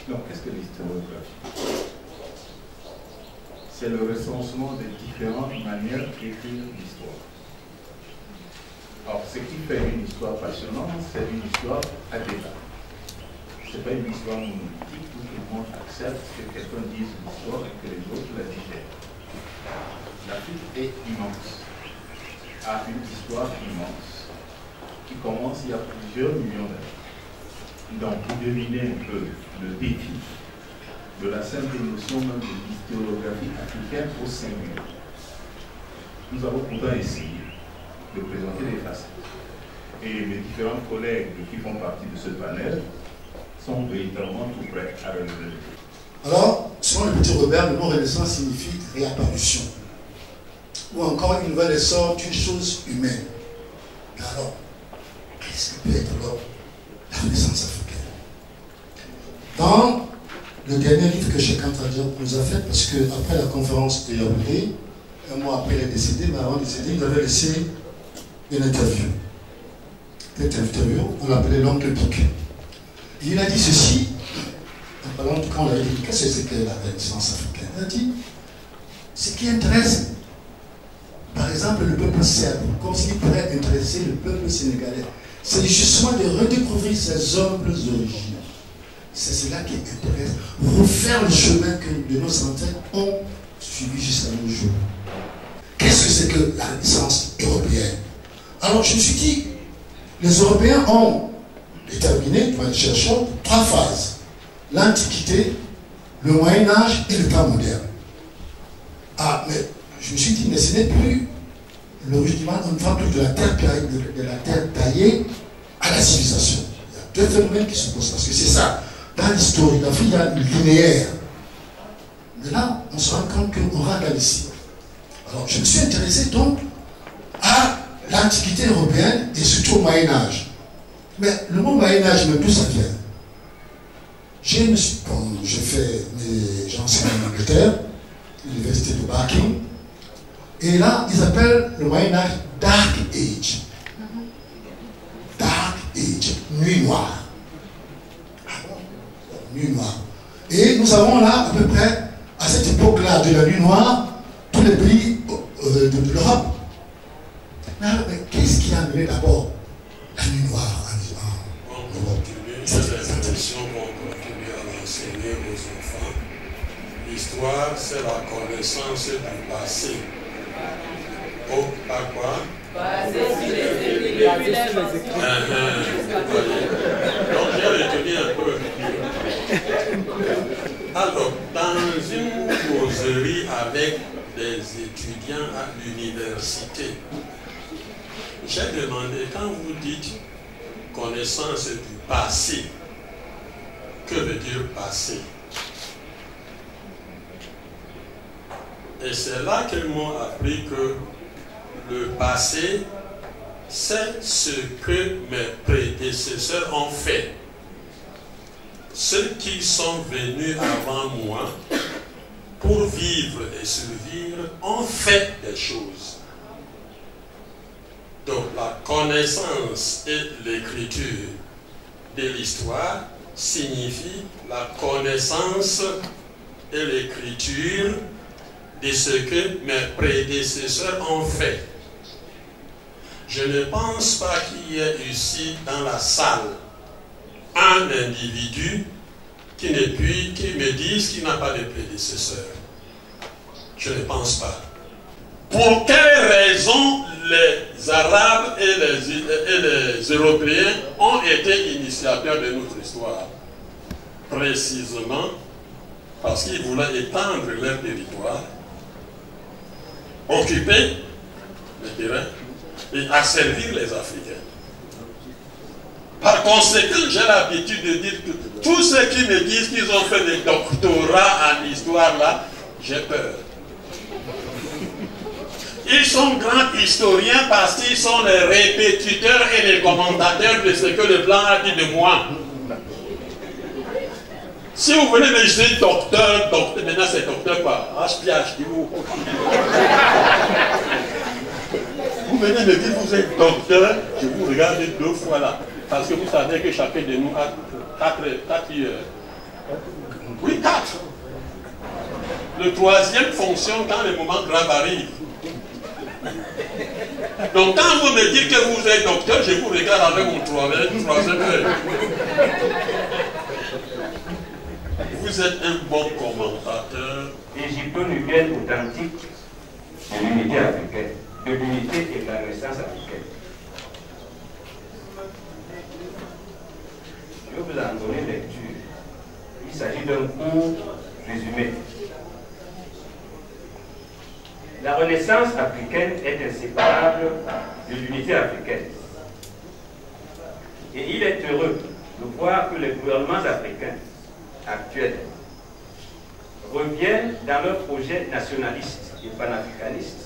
Donc, qu'est-ce que l'historiographie? C'est le recensement des différentes manières d'écrire l'histoire. Alors, ce qui fait une histoire passionnante, c'est une histoire à débat. Ce n'est pas une histoire monolithique où tout le monde accepte que quelqu'un dise l'histoire et que les autres la digèrent. L'Afrique est immense, a une histoire immense, qui commence il y a plusieurs millions d'années. Donc, pour deviner un peu le défi de la simple notion même de l'historiographie africaine au singulier, nous avons pourtant essayé de présenter des facettes. Et mes différents collègues qui font partie de ce panel sont véritablement tout prêts à relever. Alors, selon le petit Robert, le mot renaissance signifie réapparition, ou encore une nouvelle essor d'une chose humaine. Mais alors, qu'est-ce que peut être alors la renaissance africaine? Dans le dernier livre que Cheikh Anta Diop nous a fait, parce qu'après la conférence de Yaoundé, un mois après il est décédé, mais avant de décéder, il avait laissé une interview. Cette interview, on l'appelait l'oncle Pic. Il a dit ceci, en parlant, quand on avait dit, qu'est-ce que c'est que la renaissance africaine? Il a dit, ce qui intéresse, par exemple, le peuple serbe, comme ce qui pourrait intéresser le peuple sénégalais, c'est justement de redécouvrir ses humbles origines. C'est cela qui intéresse, refaire le chemin que de nos ancêtres ont suivi jusqu'à nos jours. Qu'est-ce que c'est que la renaissance européenne? Alors je me suis dit, les Européens ont déterminé, pour les chercheurs, 3 phases. L'Antiquité, le Moyen-Âge et le temps moderne. Ah, mais je me suis dit, mais ce n'est plus le rudiment, on parle plus de la terre taillée à la civilisation. Il y a 2 phénomènes qui se posent, parce que c'est ça. Dans l'historiographie, il y a le linéaire. Mais là, on se rend compte qu'on regarde ici. Alors, je me suis intéressé donc à l'Antiquité européenne et surtout au Moyen-Âge. Mais le mot Moyen-Âge, d'où ça vient? J'ai fait mes enseignements en Angleterre, l'université de Barking, et là, ils appellent le Moyen-Âge Dark Age. Dark Age, nuit noire. Nuit noire. Et nous avons là, à peu près, à cette époque-là de la nuit noire, tous les pays de l'Europe. Mais qu'est-ce qui a amené d'abord la nuit noire en Europe? C'est l'impression qu'on continue à l'enseigner aux enfants. L'histoire, c'est la connaissance du passé. Oh, par quoi? Basé sur les écrits. Donc j'ai retenu un peu. Alors, dans une causerie avec des étudiants à l'université, j'ai demandé, quand vous dites connaissance du passé, que veut dire passé? Et c'est là qu'ils m'ont appris que le passé, c'est ce que mes prédécesseurs ont fait. Ceux qui sont venus avant moi pour vivre et survivre ont fait des choses. Donc la connaissance et l'écriture de l'histoire signifie la connaissance et l'écriture de ce que mes prédécesseurs ont fait. Je ne pense pas qu'il y ait ici dans la salle un individu qui me dise qu'il n'a pas de prédécesseur. Je ne pense pas. Pour quelles raisons les Arabes et les Européens ont été initiateurs de notre histoire? Précisément parce qu'ils voulaient étendre leur territoire, occuper les terrains et asservir les Africains. Par conséquent, j'ai l'habitude de dire que tous ceux qui me disent qu'ils ont fait des doctorats en histoire là, j'ai peur. Ils sont grands historiens parce qu'ils sont les répétiteurs et les commentateurs de ce que le blanc a dit de moi. Si vous venez me dire docteur, maintenant c'est docteur quoi? HPH, vous venez me dire vous êtes docteur, je vous regarde 2 fois là. Parce que vous savez que chacun de nous a 4 Oui, 4. Le troisième fonctionne quand les moments graves arrivent. Donc quand vous me dites que vous êtes docteur, je vous regarde avec mon troisième œil. Vous êtes un bon commentateur. Égypto-nubienne authentique de l'unité africaine, de l'unité et de la Renaissance africaine. Je vais vous en donner lecture. Il s'agit d'un court résumé. La Renaissance africaine est inséparable de l'unité africaine. Et il est heureux de voir que les gouvernements africains actuels reviennent dans leur projet nationaliste et panafricaniste